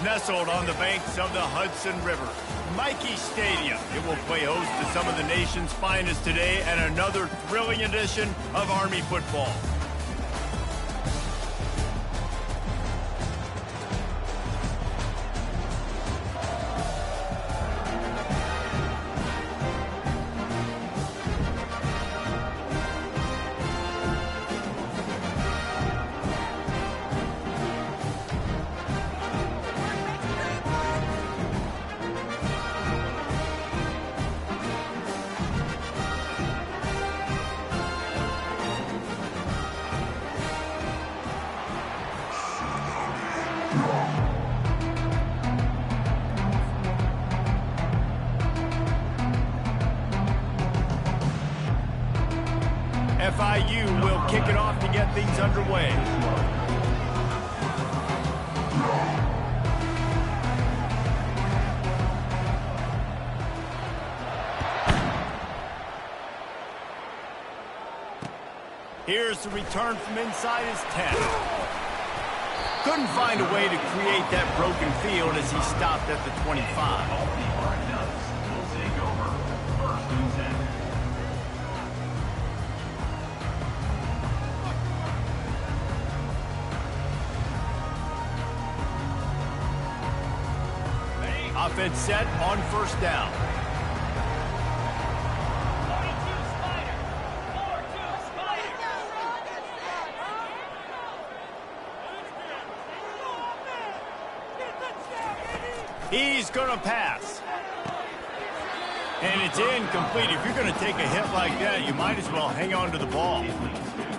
Nestled on the banks of the Hudson River, Michie Stadium. It will play host to some of the nation's finest today and another thrilling edition of Army football. FIU will kick it off to get things underway. Here's the return from inside his 10. Couldn't find a way to create that broken field as he stopped at the 25. Offense set on first down. He's going to pass. And it's incomplete. If you're going to take a hit like that, you might as well hang on to the ball.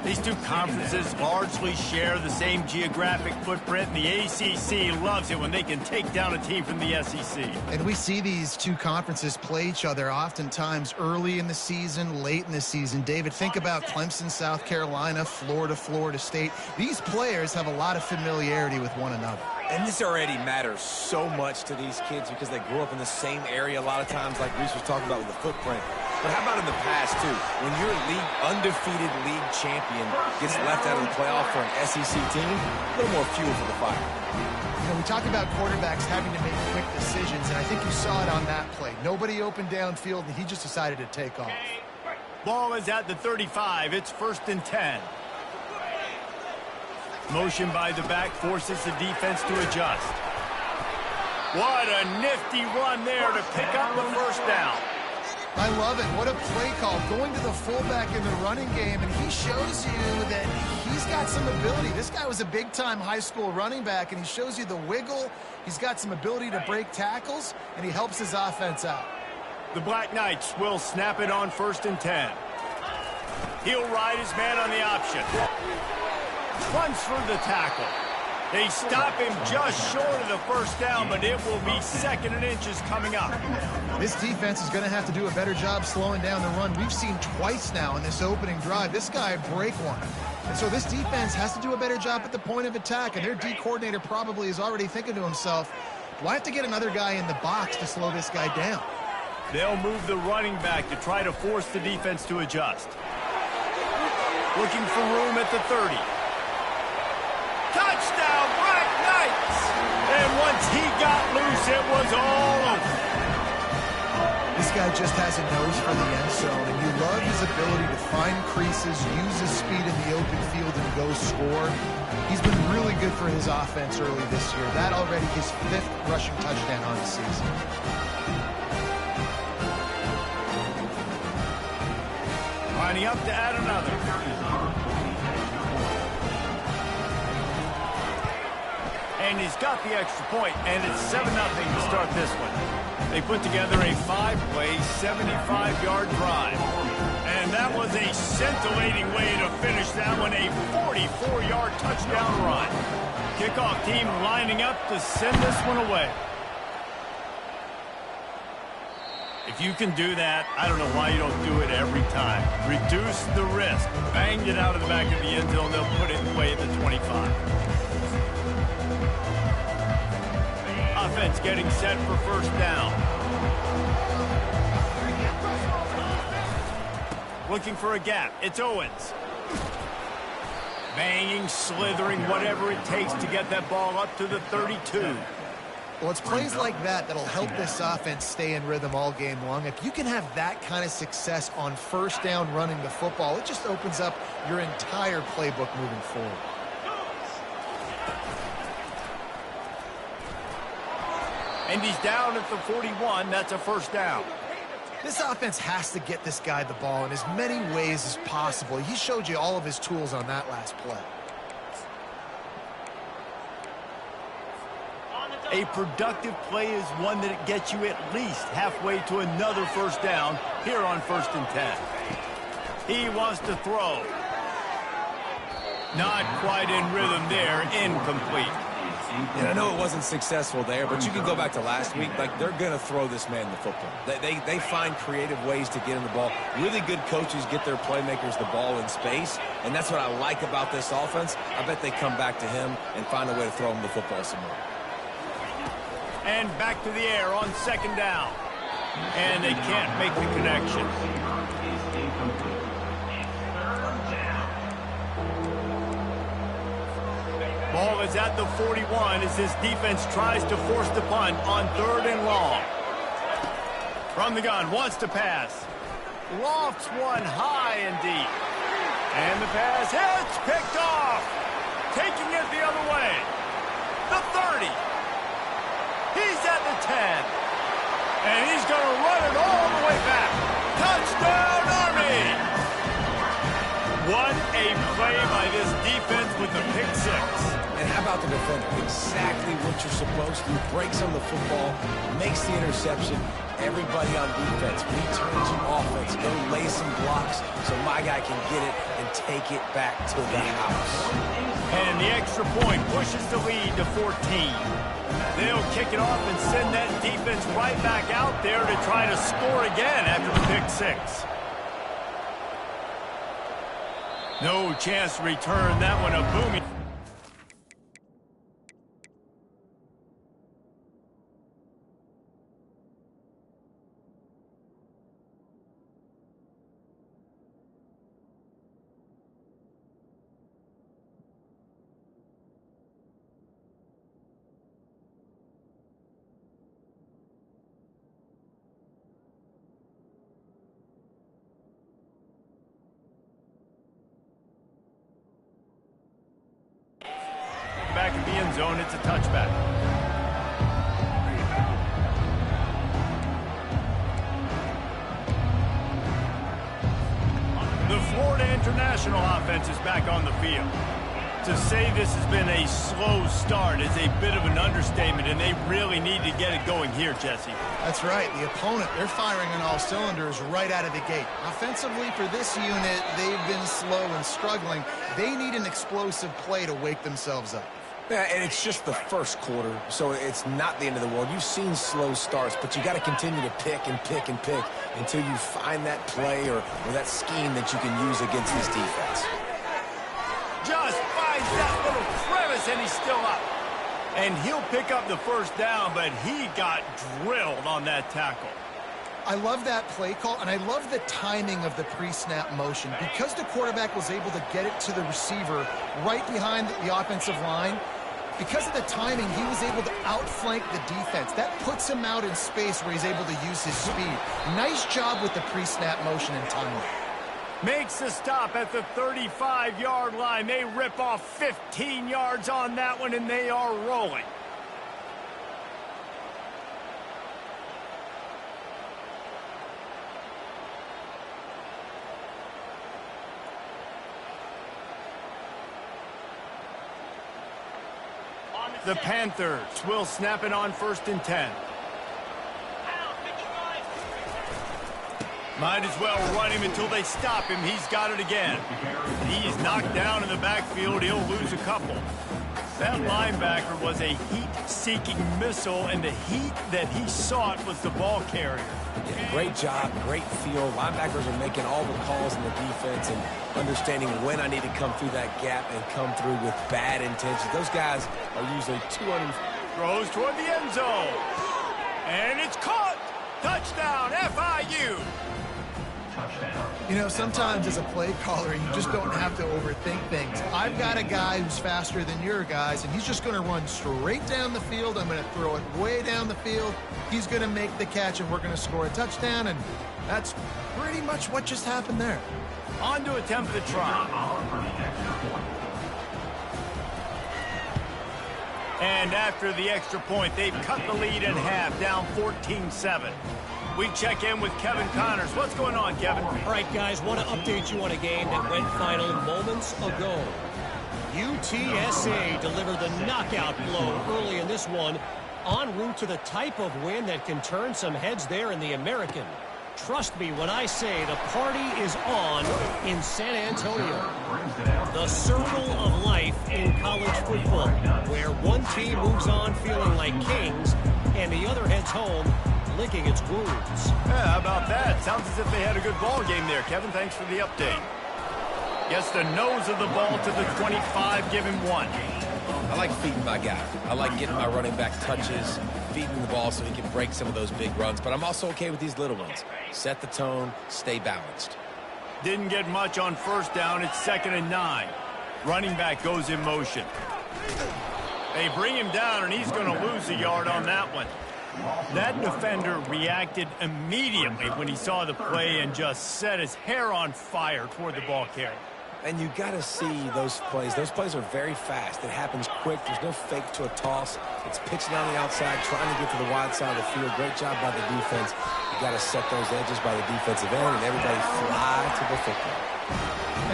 These two conferences largely share the same geographic footprint, and the ACC loves it when they can take down a team from the SEC. And we see these two conferences play each other oftentimes early in the season, late in the season. David, think about Clemson, South Carolina, Florida, Florida State. These players have a lot of familiarity with one another. And this already matters so much to these kids because they grew up in the same area a lot of times, like Reese was talking about with the footprint. But how about in the past, too? When your undefeated league champion gets left out of the playoff for an SEC team, a little more fuel for the fire. You know, we talk about quarterbacks having to make quick decisions, and I think you saw it on that play. Nobody opened downfield, and he just decided to take off. Ball is at the 35. It's 1st and 10. Motion by the back forces the defense to adjust. What a nifty run there to pick up the first down. I love it. What a play call. Going to the fullback in the running game, and he shows you that he's got some ability. This guy was a big-time high school running back, and he shows you the wiggle. He's got some ability to break tackles, and he helps his offense out. The Black Knights will snap it on 1st and 10. He'll ride his man on the option. Runs for the tackle. They stop him just short of the first down, but it will be 2nd and inches coming up. This defense is going to have to do a better job slowing down the run. We've seen twice now in this opening drive. This guy break one. And so this defense has to do a better job at the point of attack, and their D coordinator probably is already thinking to himself, do I have to get another guy in the box to slow this guy down? They'll move the running back to try to force the defense to adjust. Looking for room at the 30. Touchdown, Black Knights! And once he got loose, it was all over. This guy just has a nose for the end zone, and you love his ability to find creases, use his speed in the open field, and go score. He's been really good for his offense early this year. That already his 5th rushing touchdown on the season. Lining up to add another. And he's got the extra point, and it's 7-0 to start this one. They put together a 5-play, 75-yard drive. And that was a scintillating way to finish that one, a 44-yard touchdown run. Kickoff team lining up to send this one away. If you can do that, I don't know why you don't do it every time. Reduce the risk. Bang it out of the back of the end zone. They'll put it away at the 25. Offense getting set for first down. Looking for a gap. It's Owens. Banging, slithering, whatever it takes to get that ball up to the 32. Well, it's plays like that that'll help this offense stay in rhythm all game long. If you can have that kind of success on first down running the football, it just opens up your entire playbook moving forward. And he's down at the 41. That's a first down. This offense has to get this guy the ball in as many ways as possible. He showed you all of his tools on that last play. A productive play is one that gets you at least halfway to another first down here on 1st and 10. He wants to throw. Not quite in rhythm there. Incomplete. And I know it wasn't successful there, but you can go back to last week. Like, they're going to throw this man the football. They find creative ways to get him the ball. Really good coaches get their playmakers the ball in space, and that's what I like about this offense. I bet they come back to him and find a way to throw him the football some more. And back to the air on 2nd down. And they can't make the connection. Ball is at the 41 as this defense tries to force the punt on 3rd and long. From the gun, wants to pass. Lofts one high and deep. And the pass hits, picked off. Taking it the other way. The 30. He's at the 10. And he's going to run it all the way back. Touchdown, Army! What a play by this defense with the pick 6. And how about the defender? Exactly what you're supposed to do. Breaks on the football, makes the interception. Everybody on defense returns to offense. Go lay some blocks so my guy can get it and take it back to the house. And the extra point pushes the lead to 14. They'll kick it off and send that defense right back out there to try to score again after the pick 6. No chance to return that one. A booming. Back in the end zone, it's a touchback. The Florida International offense is back on the field. To say this has been a slow start is a bit of an understatement, and they really need to get it going here, Jesse. That's right. The opponent, they're firing on all cylinders right out of the gate. Offensively, for this unit, they've been slow and struggling. They need an explosive play to wake themselves up. Yeah, and it's just the first quarter, so it's not the end of the world. You've seen slow starts, but you got to continue to pick and pick and pick until you find that play or that scheme that you can use against this defense. Just finds that little crevice, and he's still up. And he'll pick up the first down, but he got drilled on that tackle. I love that play call, and I love the timing of the pre-snap motion. Because the quarterback was able to get it to the receiver right behind the offensive line, because of the timing, he was able to outflank the defense. That puts him out in space where he's able to use his speed. Nice job with the pre-snap motion and timing. Makes the stop at the 35-yard line. They rip off 15 yards on that one, and they are rolling. The Panthers will snap it on 1st and 10. Might as well run him until they stop him. He's got it again. He's knocked down in the backfield. He'll lose a couple. That linebacker was a heat-seeking missile, and the heat that he sought was the ball carrier. Yeah, great job, great feel. Linebackers are making all the calls in the defense and understanding when I need to come through that gap and come through with bad intentions. Those guys are usually 200. Throws toward the end zone. And it's caught. Touchdown, FIU. You know, sometimes as a play caller, you just don't have to overthink things. I've got a guy who's faster than your guys, and he's just going to run straight down the field. I'm going to throw it way down the field. He's going to make the catch, and we're going to score a touchdown, and that's pretty much what just happened there. On to attempt the try. And after the extra point, they've cut the lead in half, down 14-7. We check in with Kevin Connors. What's going on, Kevin? All right, guys, want to update you on a game that went final moments ago. UTSA delivered the knockout blow early in this one, en route to the type of win that can turn some heads there in the American. Trust me when I say the party is on in San Antonio. The circle of life in college football, where one team moves on feeling like kings and the other heads home licking its wounds. Yeah, how about that? Sounds as if they had a good ball game there, Kevin. Thanks for the update. Gets the nose of the ball to the 25, give him 1. I like feeding my guy. I like getting my running back touches, feeding the ball so he can break some of those big runs. But I'm also okay with these little ones. Set the tone, stay balanced. Didn't get much on first down. It's 2nd and 9. Running back goes in motion. They bring him down, and he's going to lose a yard on that one. That defender reacted immediately when he saw the play and just set his hair on fire toward the ball carrier. And you got to see those plays. Those plays are very fast. It happens quick. There's no fake to a toss. It's pitching on the outside, trying to get to the wide side of the field. Great job by the defense. You got to set those edges by the defensive end, and everybody fly to the football.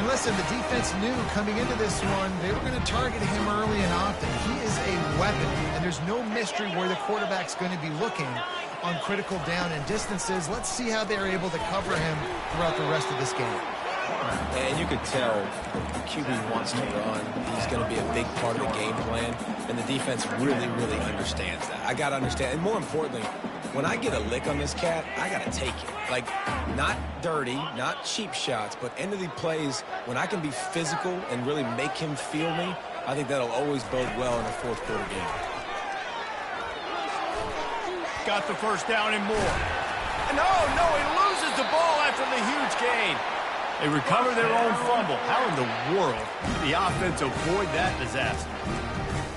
And listen, the defense knew coming into this one, they were going to target him early and often. He is a weapon, and there's no mystery where the quarterback's going to be looking on critical down and distances. Let's see how they're able to cover him throughout the rest of this game. And you could tell the QB wants to run. He's going to be a big part of the game plan, and the defense really, really understands that. I got to understand, and more importantly, when I get a lick on this cat, I got to take it. Like, not dirty, not cheap shots, but end of the plays, when I can be physical and really make him feel me, I think that'll always bode well in a fourth quarter game. Got the first down and more. No, he loses the ball after the huge gain. They recover their own fumble. How in the world did the offense avoid that disaster?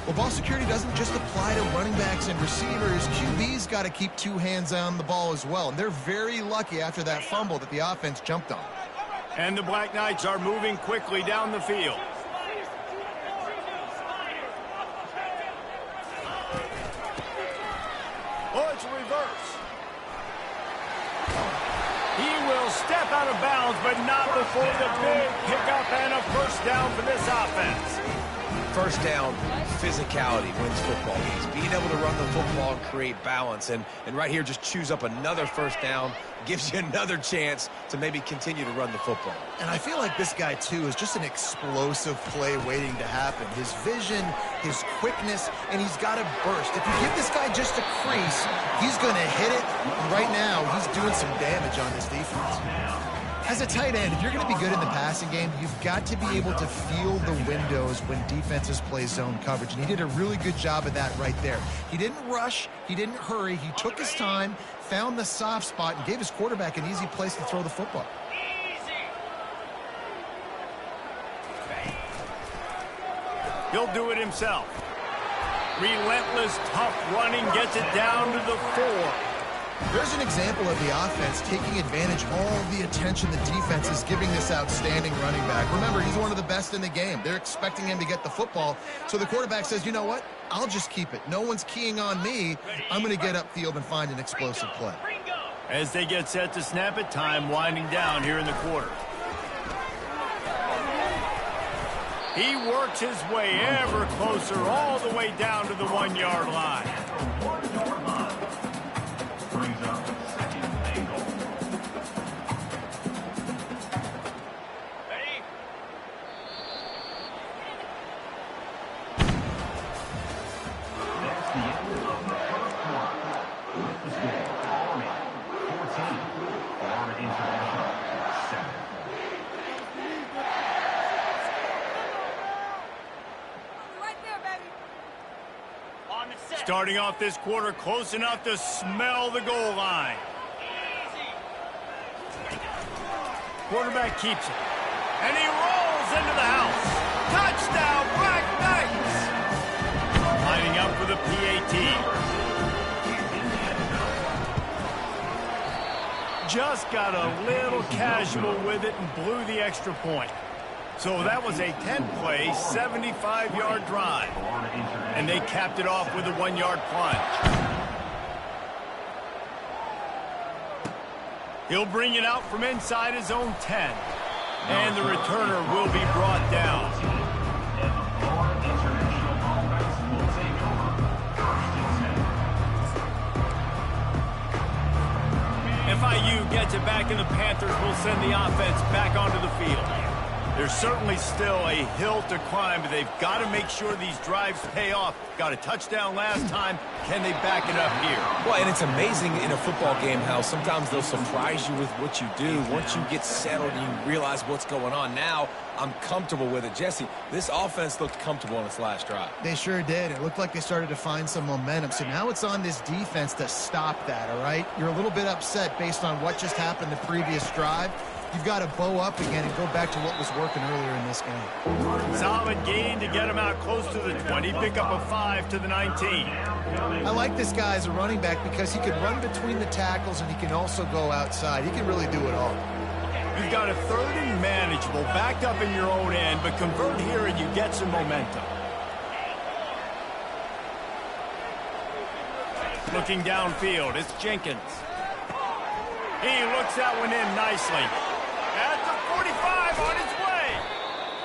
Well, ball security doesn't just apply to running backs and receivers. QB's got to keep two hands on the ball as well. And they're very lucky after that fumble that the offense jumped on. And the Black Knights are moving quickly down the field. Oh, it's a reverse. He will step out of bounds, but not before the big pickup and a first down for this offense. First down, physicality wins football games. Being able to run the football and create balance. And right here, just choose up another first down, gives you another chance to maybe continue to run the football. And I feel like this guy, too, is just an explosive play waiting to happen. His vision, his quickness, and he's got a burst. If you give this guy just a crease, he's going to hit it. And right now, he's doing some damage on this defense. As a tight end, if you're going to be good in the passing game, you've got to be able to feel the windows when defenses play zone coverage. And he did a really good job of that right there. He didn't rush. He didn't hurry. He took his time, found the soft spot, and gave his quarterback an easy place to throw the football. He'll do it himself. Relentless, tough running, gets it down to the 4. There's an example of the offense taking advantage of all the attention the defense is giving this outstanding running back. Remember, he's one of the best in the game. They're expecting him to get the football. So the quarterback says, you know what? I'll just keep it. No one's keying on me. I'm going to get upfield and find an explosive play. As they get set to snap it, time winding down here in the quarter. He works his way ever closer all the way down to the 1-yard line. Starting off this quarter close enough to smell the goal line. Quarterback keeps it. And he rolls into the house. Touchdown, Black Knights! Lining up for the PAT. Just got a little casual with it and blew the extra point. So that was a 10-play, 75-yard drive. And they capped it off with a 1-yard plunge. He'll bring it out from inside his own 10. And the returner will be brought down. FIU gets it back, and the Panthers will send the offense back onto the field. There's certainly still a hill to climb, but they've got to make sure these drives pay off. Got a touchdown last time. Can they back it up here? Well, and it's amazing in a football game how sometimes they'll surprise you with what you do. Once you get settled and you realize what's going on, now I'm comfortable with it. Jesse, this offense looked comfortable on its last drive. They sure did. It looked like they started to find some momentum. So now it's on this defense to stop that, all right? You're a little bit upset based on what just happened the previous drive. You've got to bow up again and go back to what was working earlier in this game. Solid gain to get him out close to the 20. Pick up a 5 to the 19. I like this guy as a running back because he can run between the tackles and he can also go outside. He can really do it all. You've got a 3rd and manageable, backed up in your own end, but convert here and you get some momentum. Looking downfield, it's Jenkins. He looks that one in nicely. At the 45 on his way.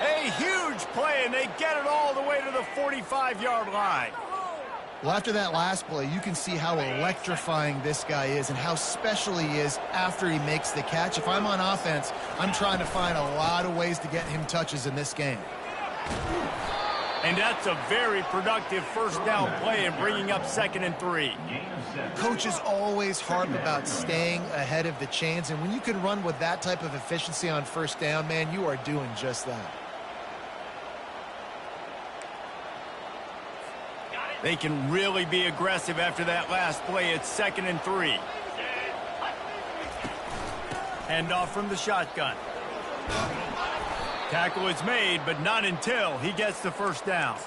A huge play, and they get it all the way to the 45-yard line. Well, after that last play, you can see how electrifying this guy is and how special he is after he makes the catch. If I'm on offense, I'm trying to find a lot of ways to get him touches in this game. And that's a very productive first down play and bringing up 2nd and 3. Coaches always harp about staying ahead of the chains, and when you can run with that type of efficiency on first down, man, you are doing just that. They can really be aggressive after that last play. It's 2nd and 3. Handoff from the shotgun. Tackle is made, but not until he gets the first down.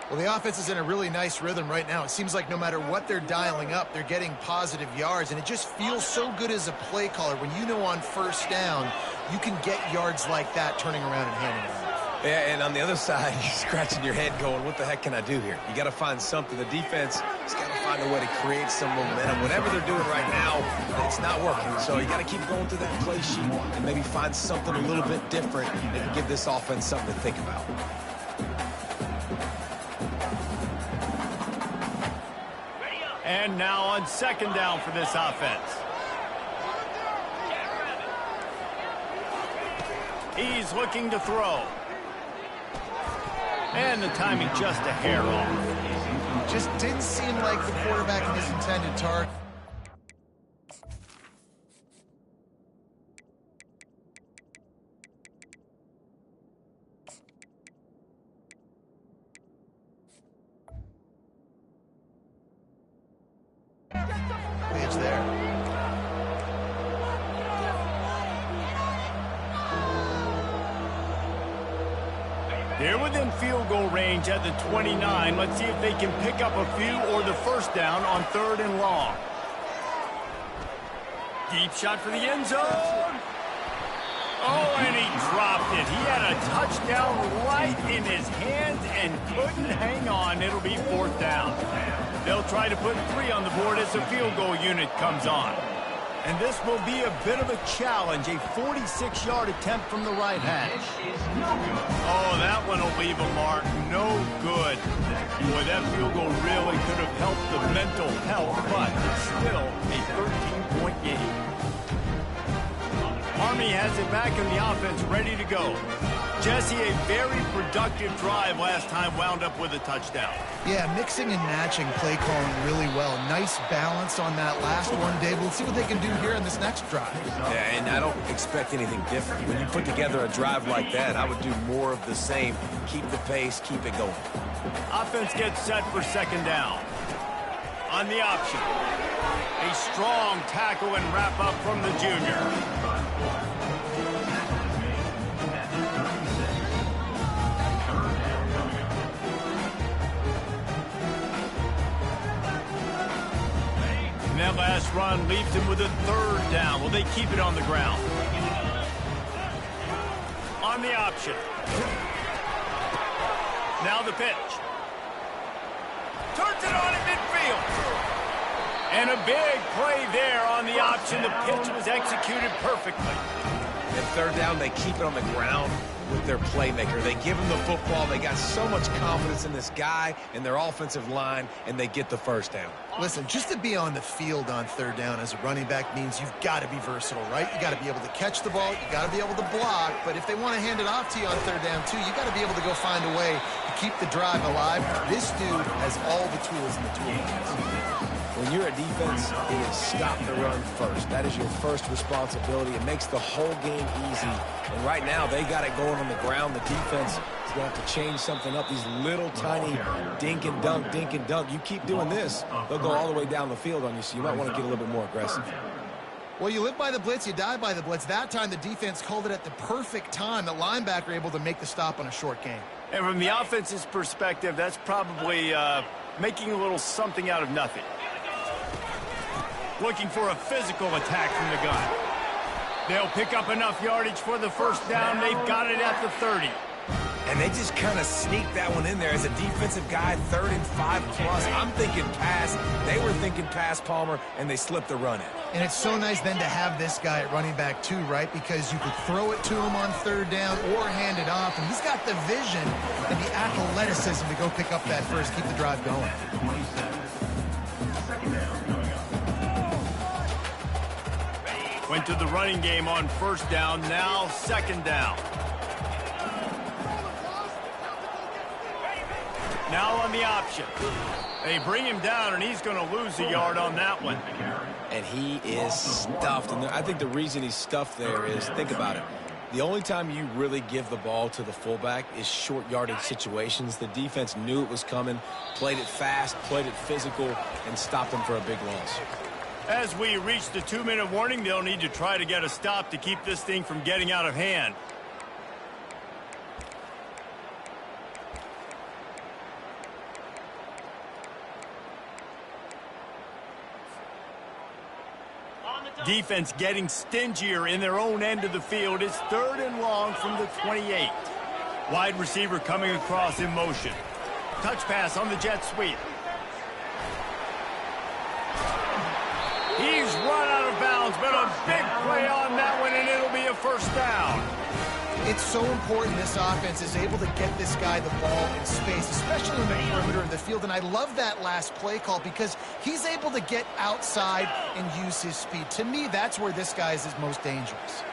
Well, the offense is in a really nice rhythm right now. It seems like no matter what they're dialing up, they're getting positive yards, and it just feels so good as a play caller when you know on first down you can get yards like that turning around and handing it off. Yeah, and on the other side, you're scratching your head going, what the heck can I do here? You got to find something. The defense has got to find a way to create some momentum. Whatever they're doing right now, it's not working. So you got to keep going through that play sheet and maybe find something a little bit different that can give this offense something to think about. And now on 2nd down for this offense. He's looking to throw. And the timing just a hair off. Just didn't seem like the quarterback in his intended target. Leaves there. They're within field goal range at the 29. Let's see if they can pick up a few or the first down on 3rd and long. Deep shot for the end zone. Oh, and he dropped it. He had a touchdown right in his hands and couldn't hang on. It'll be 4th down. They'll try to put 3 on the board as the field goal unit comes on. And this will be a bit of a challenge, a 46-yard attempt from the right hash. Oh, that one will leave a mark. No good. Boy, that field goal really could have helped the mental health, but it's still a 13-point game. Army has it back in the offense, ready to go. Jesse, a very productive drive last time, wound up with a touchdown. Yeah, mixing and matching play calling really well. Nice balance on that last one, Dave. Let's see what they can do here in this next drive. Yeah, and I don't expect anything different. When you put together a drive like that, I would do more of the same. Keep the pace, keep it going. Offense gets set for 2nd down. On the option, a strong tackle and wrap up from the junior. That last run leaves him with a 3rd down. Will they keep it on the ground? On the option. Now the pitch. Turns it on in midfield. And a big play there on the option. The pitch was executed perfectly. At 3rd down, they keep it on the ground with their playmaker. They give him the football. They got so much confidence in this guy and their offensive line, and they get the first down. Listen, just to be on the field on 3rd down as a running back means you've got to be versatile, right? You got to be able to catch the ball. You got to be able to block. But if they want to hand it off to you on 3rd down, too, you got to be able to go find a way to keep the drive alive. This dude has all the tools in the toolbox. When you're a defense, it is stop the run first. That is your first responsibility. It makes the whole game easy. And right now, they got it going on the ground. The defense is going to have to change something up. These little tiny dink and dunk, dink and dunk. You keep doing this, they'll go all the way down the field on you, so you might want to get a little bit more aggressive. Well, you live by the blitz, you die by the blitz. That time, the defense called it at the perfect time. The linebacker able to make the stop on a short gain. And from the offense's perspective, that's probably making a little something out of nothing. Looking for a physical attack from the gun. They'll pick up enough yardage for the first down. They've got it at the 30. And they just kind of sneaked that one in there as a defensive guy, 3rd and 5+. I'm thinking pass. They were thinking pass, Palmer, and they slipped the run in. And it's so nice then to have this guy at running back too, right? Because you could throw it to him on 3rd down or hand it off. And he's got the vision and the athleticism to go pick up that first, keep the drive going. Went to the running game on 1st down, now 2nd down. Now on the option. They bring him down, and he's going to lose a yard on that one. And he is stuffed. And I think the reason he's stuffed there is, think about it. The only time you really give the ball to the fullback is short yardage situations. The defense knew it was coming, played it fast, played it physical, and stopped him for a big loss. As we reach the 2-minute warning, they'll need to try to get a stop to keep this thing from getting out of hand. Defense getting stingier in their own end of the field. It's 3rd and long from the 28. Wide receiver coming across in motion. Touch pass on the jet sweep. He's run out of bounds, but a big play on that one, and it'll be a 1st down. It's so important this offense is able to get this guy the ball in space, especially in the perimeter of the field. And I love that last play call because he's able to get outside and use his speed. To me, that's where this guy is his most dangerous.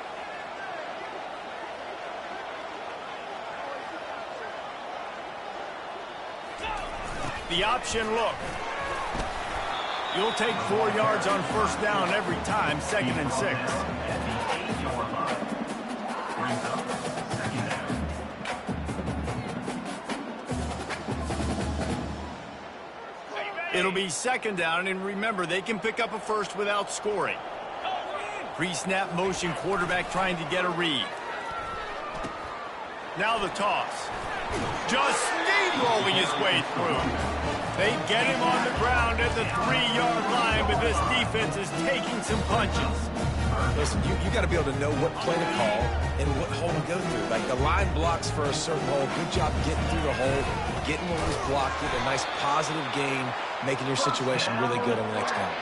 The option look. You'll take 4 yards on 1st down every time, 2nd and 6. It'll be 2nd down, and remember, they can pick up a first without scoring. Pre-snap motion, quarterback trying to get a read. Now the toss. Just steamrolling his way through. They get him on the ground at the 3-yard line, but this defense is taking some punches. Listen, you got to be able to know what play to call and what hole to go through. Like the line blocks for a certain hole. Good job getting through the hole, getting what was blocked, getting a nice positive gain, making your situation really good on the next down.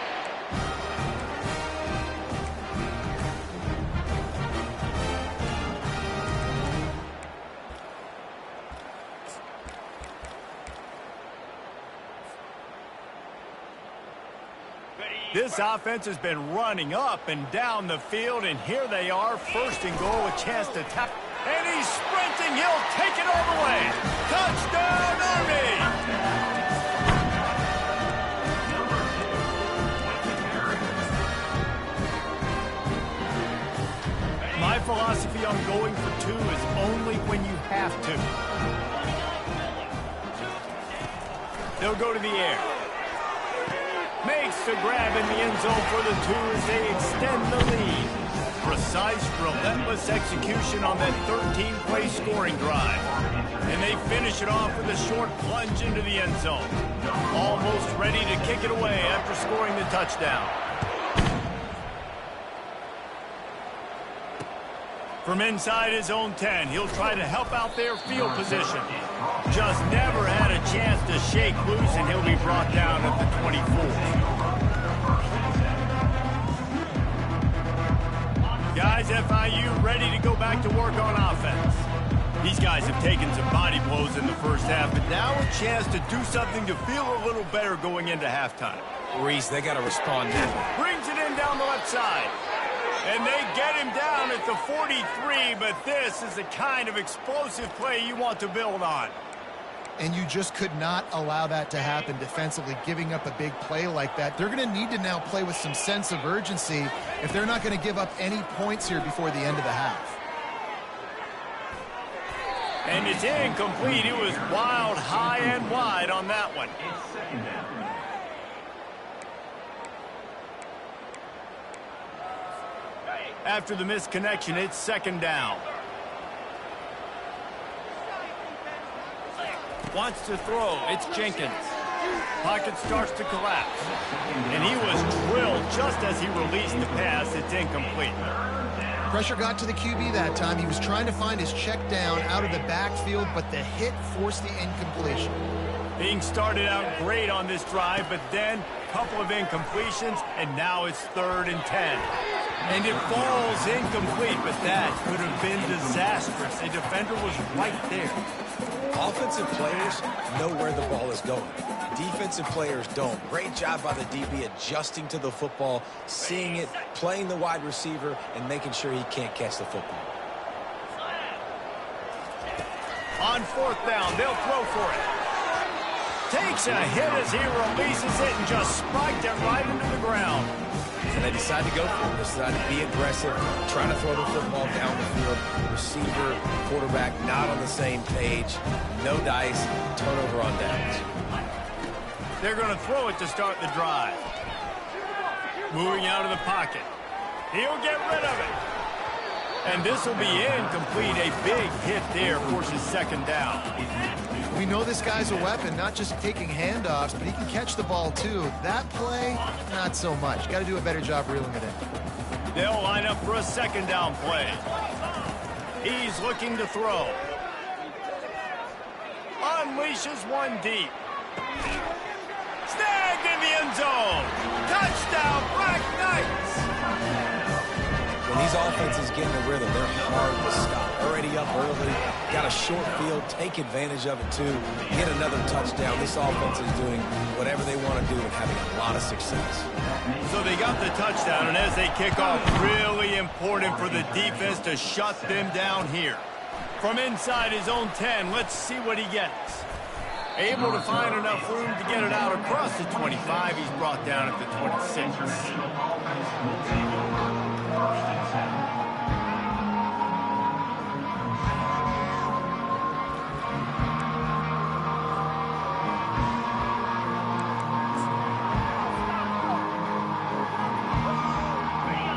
This offense has been running up and down the field, and here they are, 1st and goal, a chance to tap. And he's sprinting. He'll take it all the way. Touchdown, Army! My philosophy on going for 2 is only when you have to. They'll go to the air. Makes the grab in the end zone for the 2 as they extend the lead. Precise, relentless execution on that 13-play scoring drive. And they finish it off with a short plunge into the end zone. Almost ready to kick it away after scoring the touchdown. From inside his own 10, he'll try to help out their field position. Just never had a chance to shake loose, and he'll be brought down at the 24. Guys, FIU ready to go back to work on offense. These guys have taken some body blows in the first half, but now a chance to do something to feel a little better going into halftime. Reese, they got to respond now. Brings it in down the left side. And they get him down at the 43, but this is the kind of explosive play you want to build on. And you just could not allow that to happen defensively, giving up a big play like that. They're going to need to now play with some sense of urgency if they're not going to give up any points here before the end of the half. And it's incomplete. It was wild, high and wide on that one. After the missed connection, it's second down. Wants to throw. It's Jenkins. Pocket starts to collapse. And he was drilled just as he released the pass. It's incomplete. Pressure got to the QB that time. He was trying to find his check down out of the backfield, but the hit forced the incompletion. Being started out great on this drive, but then a couple of incompletions, and now it's 3rd and 10. And it falls incomplete, but that could have been disastrous. A defender was right there. Offensive players know where the ball is going. Defensive players don't. Great job by the DB adjusting to the football, seeing it, playing the wide receiver, and making sure he can't catch the football. On 4th down, they'll throw for it. Takes a hit as he releases it and just spiked it right into the ground. And they decide to go for it. They decide to be aggressive, trying to throw the football down the field. Receiver, quarterback, not on the same page. No dice, turnover on downs. They're going to throw it to start the drive. Moving out of the pocket. He'll get rid of it. And this will be incomplete. A big hit there forces second down. We know this guy's a weapon, not just taking handoffs, but he can catch the ball too. That play, not so much. Got to do a better job reeling it in. They'll line up for a second down play. He's looking to throw. Unleashes one deep. Snagged in the end zone. Touchdown, Black Knights. When these offenses get in a rhythm, they're hard to stop. Already up early, got a short field, take advantage of it too, get another touchdown. This offense is doing whatever they want to do and having a lot of success. So they got the touchdown, and as they kick off, really important for the defense to shut them down here. From inside his own 10, let's see what he gets. Able to find enough room to get it out across the 25. He's brought down at the 26.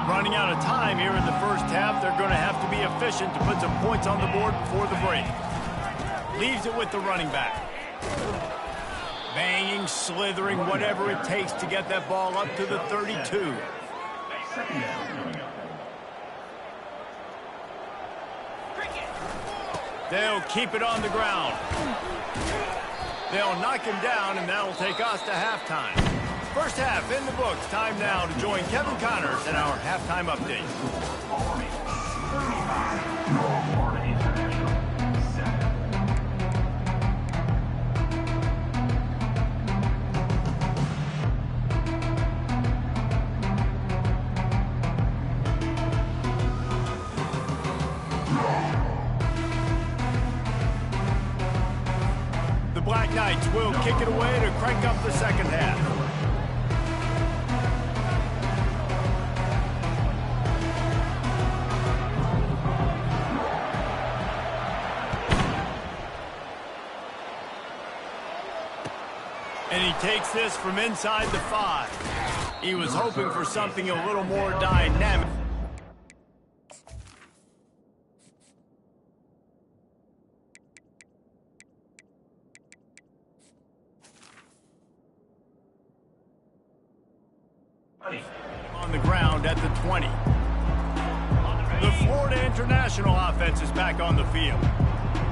Running out of time here in the first half. They're going to have to be efficient to put some points on the board before the break. Leaves it with the running back. Banging, slithering, whatever it takes to get that ball up to the 32. They'll keep it on the ground. They'll knock him down, and that'll take us to halftime. First half in the books. Time now to join Kevin Connors in our halftime update. The Black Knights will kick it away to crank up the second half. And he takes this from inside the 5. He was hoping for something a little more dynamic. On the ground at the 20. The Florida International offense is back on the field.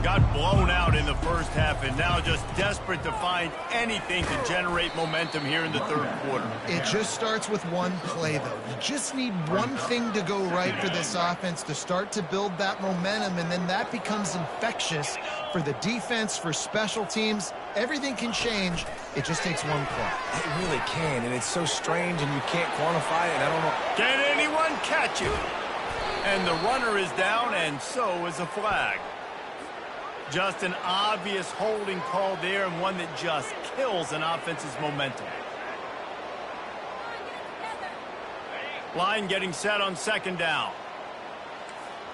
Got blown out in the first half and now just desperate to find anything to generate momentum here in the third quarter. It just starts with one play, though. You just need one thing to go right for this offense to start to build that momentum, and then that becomes infectious for the defense, for special teams. Everything can change. It just takes one play. It really can, and it's so strange, and you can't quantify it. I don't know. Can anyone catch it? And the runner is down, and so is a flag. Just an obvious holding call there, and one that just kills an offense's momentum. Line getting set on second down.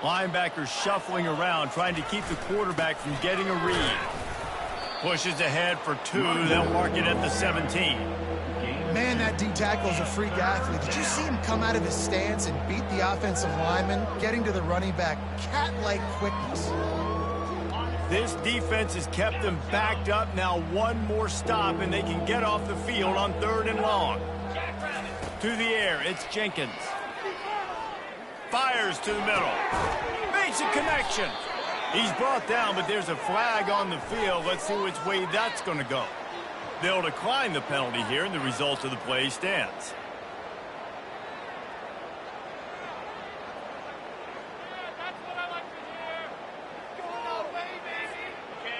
Linebackers shuffling around, trying to keep the quarterback from getting a read. Pushes ahead for 2. They'll mark it at the 17. Man, that D-tackle is a freak athlete. Did you see him come out of his stance and beat the offensive lineman, getting to the running back? Cat-like quickness. This defense has kept them backed up. Now one more stop, and they can get off the field on 3rd and long. To the air, it's Jenkins. Fires to the middle. Makes a connection. He's brought down, but there's a flag on the field. Let's see which way that's going to go. They'll decline the penalty here, and the result of the play stands.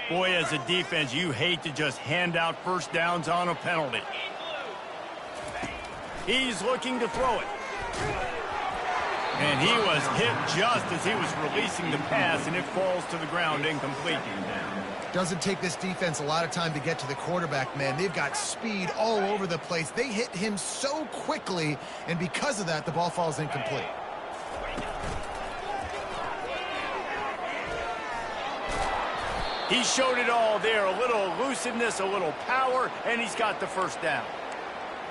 Boy, as a defense, you hate to just hand out first downs on a penalty. He's looking to throw it. And he was hit just as he was releasing the pass, and it falls to the ground incomplete. Doesn't take this defense a lot of time to get to the quarterback, man. They've got speed all over the place. They hit him so quickly, and because of that, the ball falls incomplete. He showed it all there. A little elusiveness, a little power, and he's got the first down.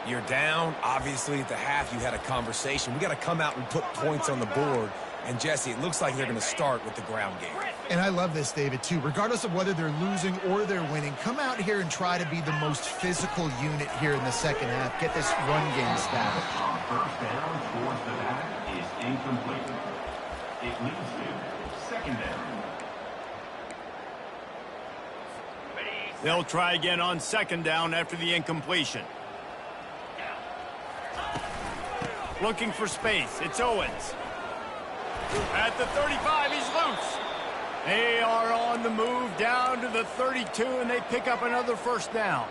You're down. Obviously, at the half, you had a conversation. We got to come out and put points on the board. And, Jesse, it looks like they're going to start with the ground game. And I love this, David, too. Regardless of whether they're losing or they're winning, come out here and try to be the most physical unit here in the second half. Get this run game established. First down towards the back is incomplete. It leads to 2nd down. They'll try again on 2nd down after the incompletion. Looking for space. It's Owens. At the 35, he's loose. They are on the move down to the 32, and they pick up another first down.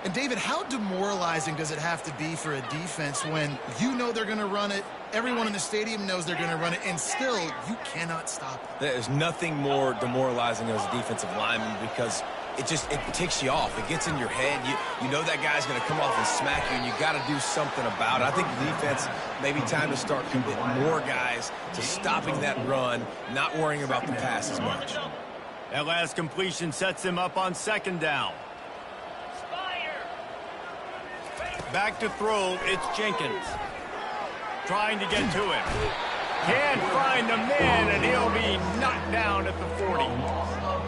And, David, how demoralizing does it have to be for a defense when you know they're going to run it, everyone in the stadium knows they're going to run it, and still you cannot stop it? There's nothing more demoralizing as a defensive lineman because it ticks you off. It gets in your head. You know that guy's going to come off and smack you, and you got to do something about it. I think the defense, maybe time to start committing more guys to stopping that run, not worrying about the pass as much. That last completion sets him up on 2nd down. Back to throw, it's Jenkins. Trying to get to him. Can't find the man, and he'll be knocked down at the 40.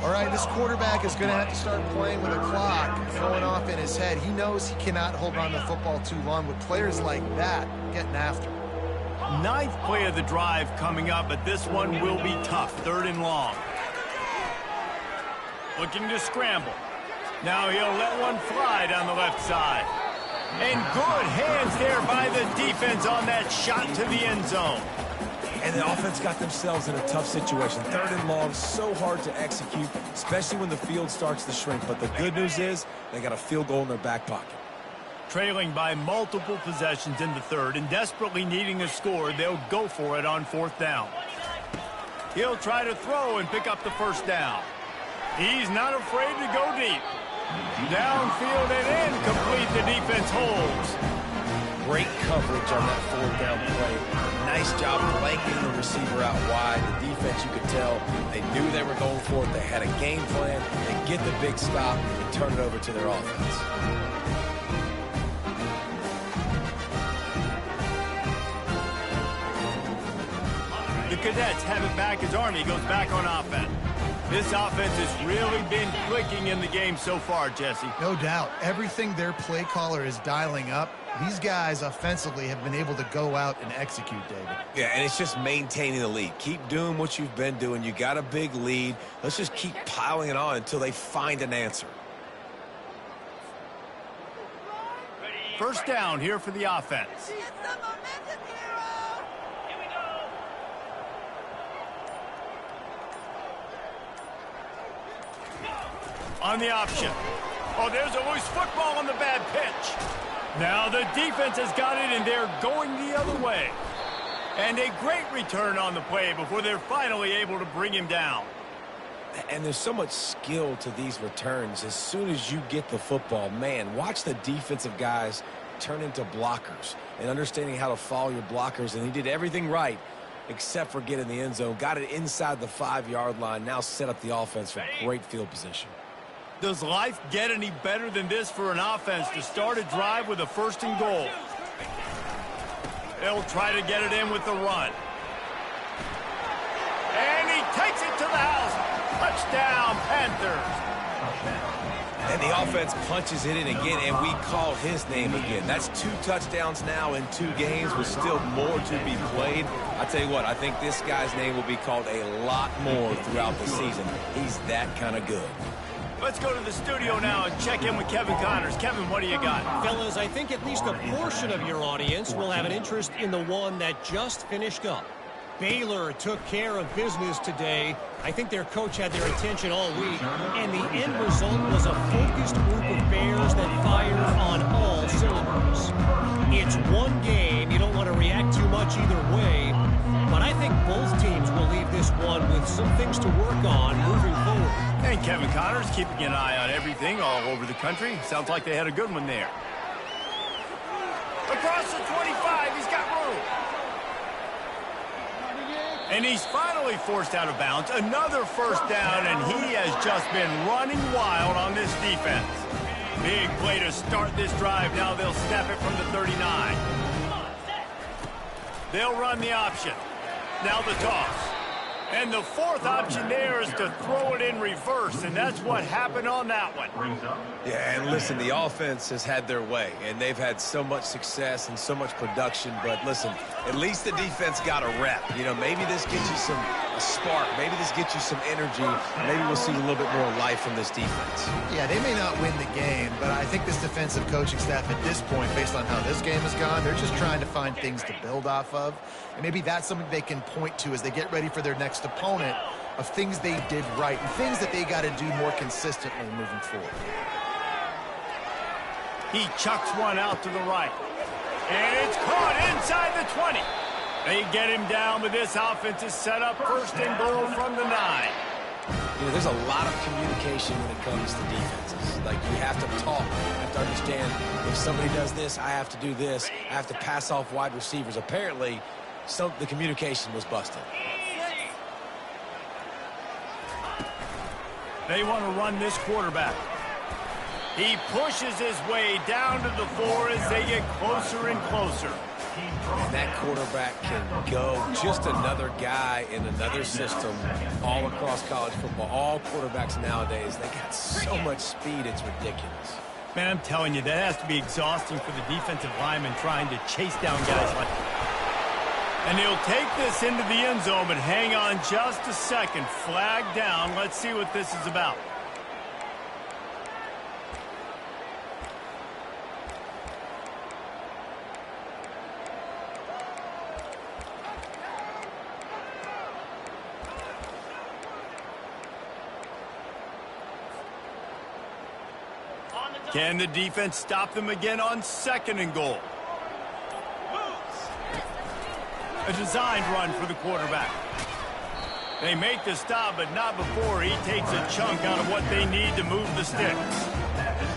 All right, this quarterback is going to have to start playing with a clock going off in his head. He knows he cannot hold on to the football too long with players like that getting after him. 9th play of the drive coming up, but this one will be tough. 3rd and long. Looking to scramble. Now he'll let one fly down the left side. And good hands there by the defense on that shot to the end zone. And the offense got themselves in a tough situation. 3rd and long, so hard to execute, especially when the field starts to shrink. But the good news is they got a field goal in their back pocket. Trailing by multiple possessions in the 3rd and desperately needing a score, they'll go for it on 4th down. He'll try to throw and pick up the first down. He's not afraid to go deep. Downfield and incomplete, the defense holds. Great coverage on that 4th down play. Nice job blanking the receiver out wide. The defense, you could tell, they knew they were going for it. They had a game plan. They get the big stop and turn it over to their offense. The Cadets have it back as Army goes back on offense. This offense has really been clicking in the game so far, Jesse. No doubt. Everything their play caller is dialing up, these guys offensively have been able to go out and execute, David. Yeah, and it's just maintaining the lead. Keep doing what you've been doing. You got a big lead. Let's just keep piling it on until they find an answer. First down here for the offense. On the option. Oh, there's a loose football on the bad pitch. Now the defense has got it, and they're going the other way. And a great return on the play before they're finally able to bring him down. And there's so much skill to these returns. As soon as you get the football, man, watch the defensive guys turn into blockers and understanding how to follow your blockers. And he did everything right except for getting the end zone. Got it inside the 5-yard line. Now set up the offense for great field position. Does life get any better than this for an offense to start a drive with a 1st and goal? They'll try to get it in with the run. And he takes it to the house. Touchdown, Panthers. And the offense punches it in again, and we call his name again. That's 2 touchdowns now in 2 games with still more to be played. I tell you what, I think this guy's name will be called a lot more throughout the season. He's that kind of good. Let's go to the studio now and check in with Kevin Connors. Kevin, what do you got? Fellas, I think at least a portion of your audience will have an interest in the one that just finished up. Baylor took care of business today. I think their coach had their attention all week, and the end result was a focused group of Bears that fired on all cylinders. It's one game. You don't want to react too much either way, but I think both teams will leave this one with some things to work on moving forward. And Kevin Connors keeping an eye on everything all over the country. Sounds like they had a good one there. Across the 25, he's got room. And he's finally forced out of bounds. Another 1st down, and he has just been running wild on this defense. Big play to start this drive. Now they'll snap it from the 39. They'll run the option. Now the toss. And the 4th option there is to throw it in reverse, and that's what happened on that one. Yeah, and listen, the offense has had their way, and they've had so much success and so much production. But listen, at least the defense got a rep. You know, maybe this gets you a spark. Maybe this gets you some energy. Maybe we'll see a little bit more life from this defense. Yeah, they may not win the game, but I think this defensive coaching staff at this point, based on how this game has gone, they're just trying to find things to build off of. And maybe that's something they can point to as they get ready for their next opponent, of things they did right and things that they got to do more consistently moving forward. He chucks one out to the right. And it's caught inside the 20. They get him down, but this offense is set up 1st and goal from the 9. You know, there's a lot of communication when it comes to defenses. Like, you have to talk. You have to understand, if somebody does this, I have to do this. I have to pass off wide receivers. Apparently, the communication was busted. They want to run this quarterback. He pushes his way down to the 4 as they get closer and closer. And that quarterback can go. Just another guy in another system all across college football. All quarterbacks nowadays, they got so much speed, it's ridiculous. Man, I'm telling you, that has to be exhausting for the defensive lineman trying to chase down guys like that. And he'll take this into the end zone, but hang on just a second. Flag down. Let's see what this is about. Can the defense stop them again on 2nd and goal? A designed run for the quarterback. They make the stop, but not before he takes a chunk out of what they need to move the sticks.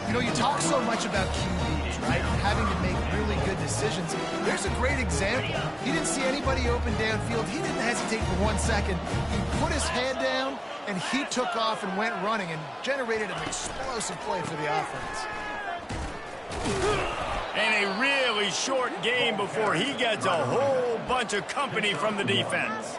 You know, you talk so much about QBs, right? Having to make really good decisions. There's a great example. He didn't see anybody open downfield. He didn't hesitate for 1 second. He put his head down, and he took off and went running and generated an explosive play for the offense. And a really short game before he gets a whole bunch of company from the defense.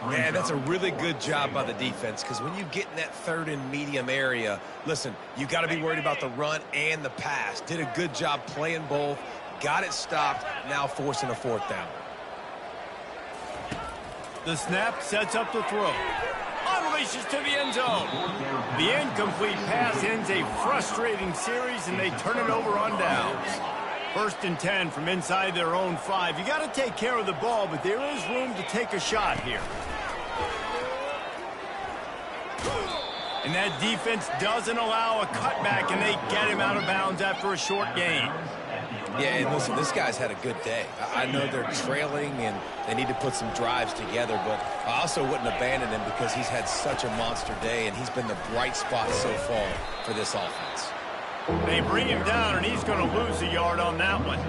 Man, that's a really good job by the defense, because when you get in that 3rd and medium area, listen, you got to be worried about the run and the pass. Did a good job playing both, got it stopped, now forcing a 4th down. The snap sets up the throw. Unleashes to the end zone. The incomplete pass ends a frustrating series, and they turn it over on downs. 1st and 10 from inside their own 5. You got to take care of the ball, but there is room to take a shot here. And that defense doesn't allow a cutback, and they get him out of bounds after a short gain. Yeah, and listen, this guy's had a good day. I know they're trailing and they need to put some drives together, but I also wouldn't abandon him because he's had such a monster day, and he's been the bright spot so far for this offense. They bring him down, and he's going to lose a yard on that one.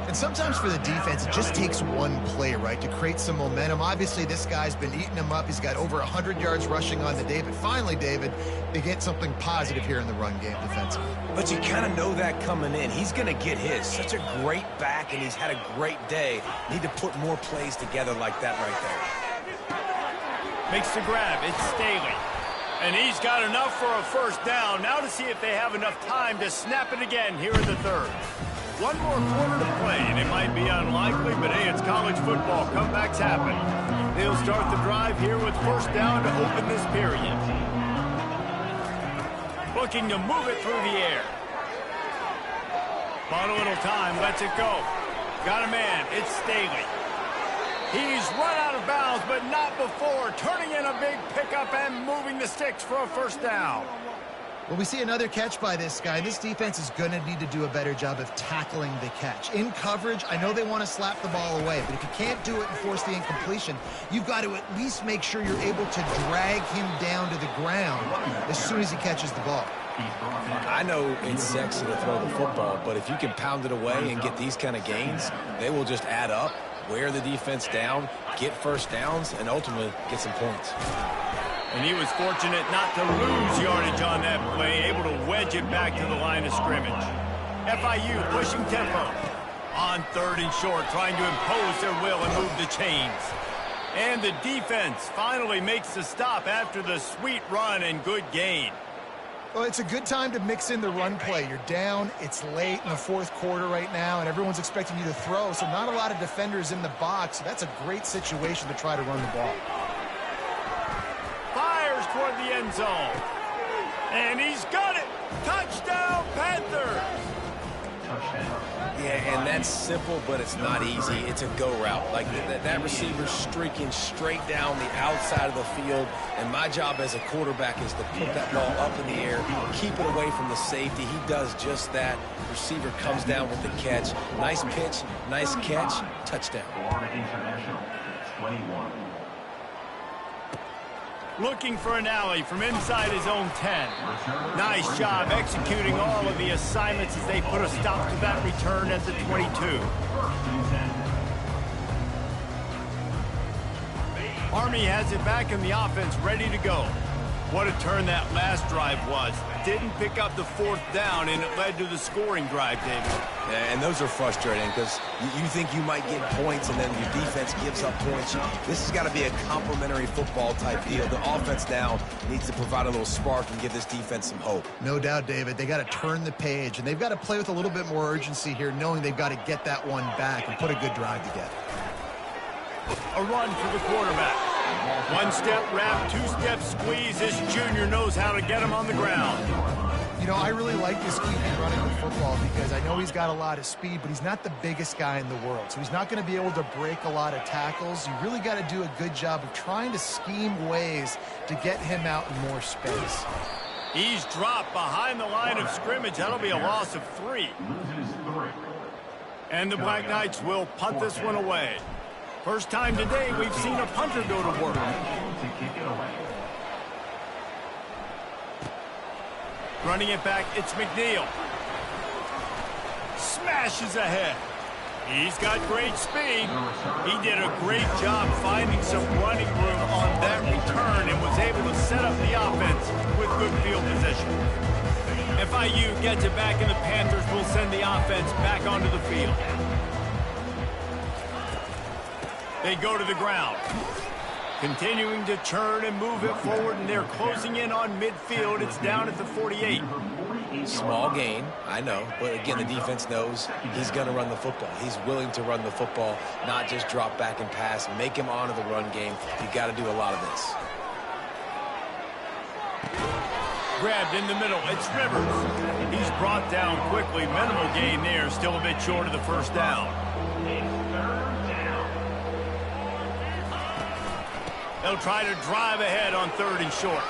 And sometimes for the defense, it just takes one play, right, to create some momentum. Obviously, this guy's been eating them up. He's got over 100 yards rushing on the day. But finally, David, they get something positive here in the run game defensively. But you kind of know that coming in. He's going to get his. Such a great back, and he's had a great day. Need to put more plays together like that right there. Makes the grab. It's Staley. And he's got enough for a first down. Now to see if they have enough time to snap it again here in the third. One more quarter to play, and it might be unlikely, but hey, it's college football. Comebacks happen. They'll start the drive here with first down to open this period. Looking to move it through the air. Bought a little time, lets it go. Got a man, it's Staley. He's run out of bounds, but not before. Turning in a big pickup and moving the sticks for a first down. Well, we see another catch by this guy. This defense is going to need to do a better job of tackling the catch. In coverage, I know they want to slap the ball away, but if you can't do it and force the incompletion, you've got to at least make sure you're able to drag him down to the ground as soon as he catches the ball. I know it's sexy to throw the football, but if you can pound it away and get these kind of gains, they will just add up, wear the defense down, get first downs, and ultimately get some points. And he was fortunate not to lose yardage on that play, able to wedge it back to the line of scrimmage. FIU pushing tempo. On third and short, trying to impose their will and move the chains. And the defense finally makes the stop after the sweet run and good gain. Well, it's a good time to mix in the run play. You're down, it's late in the fourth quarter right now, and everyone's expecting you to throw, so not a lot of defenders in the box. So that's a great situation to try to run the ball. Fires toward the end zone. And he's got it. Touchdown, Panthers. Yeah, and that's simple, but it's not easy. It's a go route. Like that receiver's streaking straight down the outside of the field, and my job as a quarterback is to put that ball up in the air, keep it away from the safety. He does just that. Receiver comes down with the catch. Nice pitch, nice catch, touchdown. Florida International, 21. Looking for an alley from inside his own 10. Nice job executing all of the assignments as they put a stop to that return at the 22. Army has it back in the offense, ready to go. What a turn that last drive was. Didn't pick up the fourth down, and it led to the scoring drive, David. Yeah, and those are frustrating because you think you might get points, and then your defense gives up points. This has got to be a complementary football type deal. The offense now needs to provide a little spark and give this defense some hope. No doubt, David. They got to turn the page, and they've got to play with a little bit more urgency here, knowing they've got to get that one back and put a good drive together. A run for the quarterback. One-step wrap, two-step squeeze. This junior knows how to get him on the ground. You know, I really like this QB running the football because I know he's got a lot of speed, but he's not the biggest guy in the world. So he's not going to be able to break a lot of tackles. You really got to do a good job of trying to scheme ways to get him out in more space. He's dropped behind the line of scrimmage. That'll be a loss of 3. And the Black Knights will punt this one away. First time today we've seen a punter go to work. Running it back, it's McNeil. Smashes ahead. He's got great speed. He did a great job finding some running room on that return and was able to set up the offense with good field position. FIU gets it back, and the Panthers will send the offense back onto the field. They go to the ground. Continuing to churn and move it forward, and they're closing in on midfield. It's down at the 48. Small gain, I know, but again, the defense knows he's going to run the football. He's willing to run the football, not just drop back and pass, make him honor the run game. You got to do a lot of this. Grabbed in the middle, it's Rivers. He's brought down quickly. Minimal gain there, still a bit short of the first down. They'll try to drive ahead on third and short.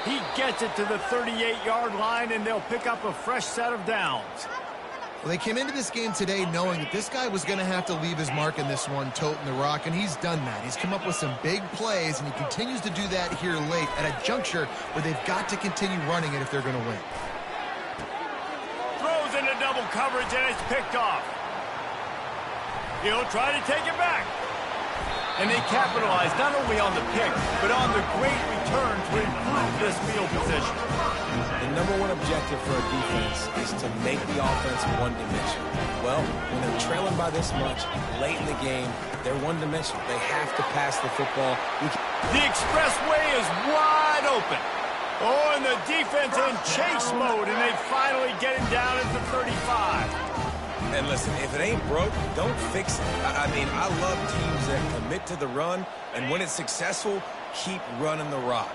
He gets it to the 38-yard line, and they'll pick up a fresh set of downs. Well, they came into this game today knowing that this guy was going to have to leave his mark in this one, toting the rock, and he's done that. He's come up with some big plays, and he continues to do that here late at a juncture where they've got to continue running it if they're going to win. Throws into double coverage, and it's picked off. He'll try to take it back. And they capitalize not only on the pick, but on the great return to improve this field position. The number one objective for a defense is to make the offense one-dimensional. Well, when they're trailing by this much late in the game, they're one-dimensional. They have to pass the football. The expressway is wide open. Oh, and the defense in chase mode, and they finally get him down at the 35. And listen, if it ain't broke, don't fix it. I mean, I love teams that commit to the run, and when it's successful, keep running the rock.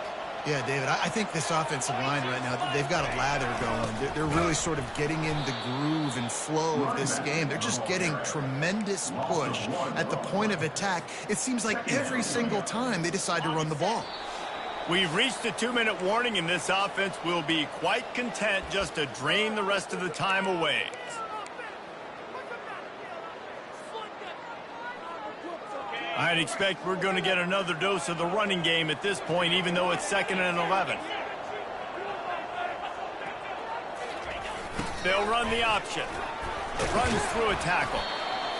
Yeah, David, I think this offensive line right now, they've got a lather going. They're really sort of getting in the groove and flow of this game. They're just getting tremendous push at the point of attack. It seems like every single time they decide to run the ball. We've reached the 2-minute warning, and this offense will be quite content just to drain the rest of the time away. I'd expect we're going to get another dose of the running game at this point, even though it's 2nd and 11. They'll run the option. Runs through a tackle.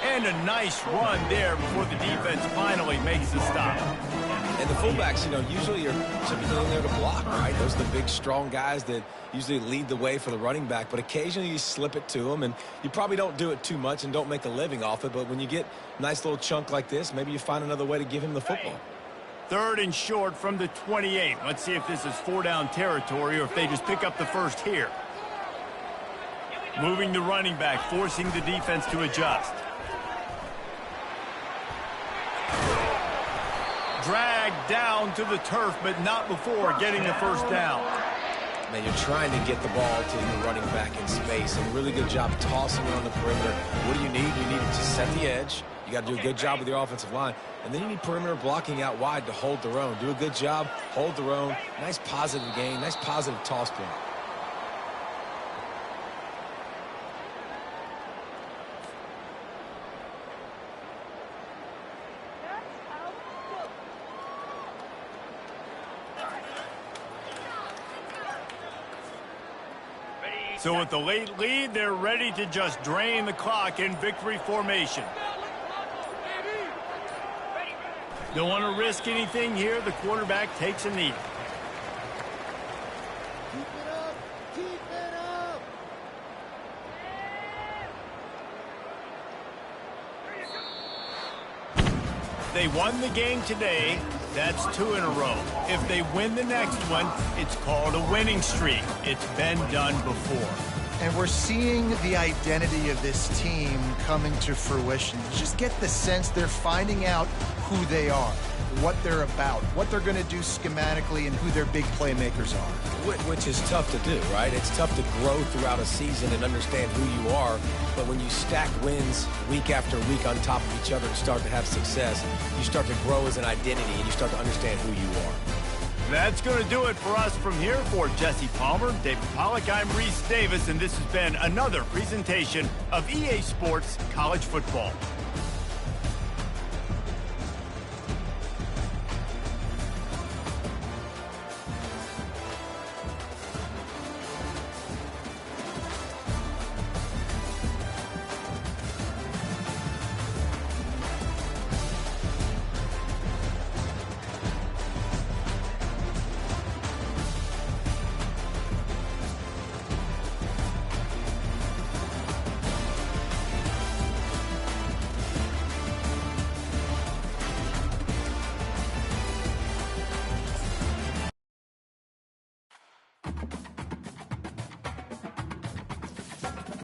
And a nice run there before the defense finally makes the stop. And the fullbacks, usually should be in there to block, right? Those are the big, strong guys that usually lead the way for the running back. But occasionally you slip it to them, and you probably don't do it too much and don't make a living off it. But when you get a nice little chunk like this, maybe you find another way to give him the football. 3rd and short from the 28. Let's see if this is 4-down territory or if they just pick up the first here. Moving the running back, forcing the defense to adjust. Dragged down to the turf, but not before getting the first down. Man, you're trying to get the ball to your running back in space, and a really good job tossing it on the perimeter. What do you need? You need to set the edge. You got to do a good job with your offensive line. And then you need perimeter blocking out wide to hold their own. Do a good job, hold their own. Nice positive gain, nice positive toss play. So with the late lead, they're ready to just drain the clock in victory formation. Don't want to risk anything here. The quarterback takes a knee. Keep it up. Keep it up. They won the game today. That's 2 in a row. If they win the next one, it's called a winning streak. It's been done before. And we're seeing the identity of this team coming to fruition. You just get the sense they're finding out who they are, what they're about, what they're going to do schematically, and who their big playmakers are. Which is tough to do, right? It's tough to grow throughout a season and understand who you are. But when you stack wins week after week on top of each other and start to have success, you start to grow as an identity and you start to understand who you are. That's going to do it for us from here. For Jesse Palmer, David Pollack, I'm Reese Davis, and this has been another presentation of EA Sports College Football.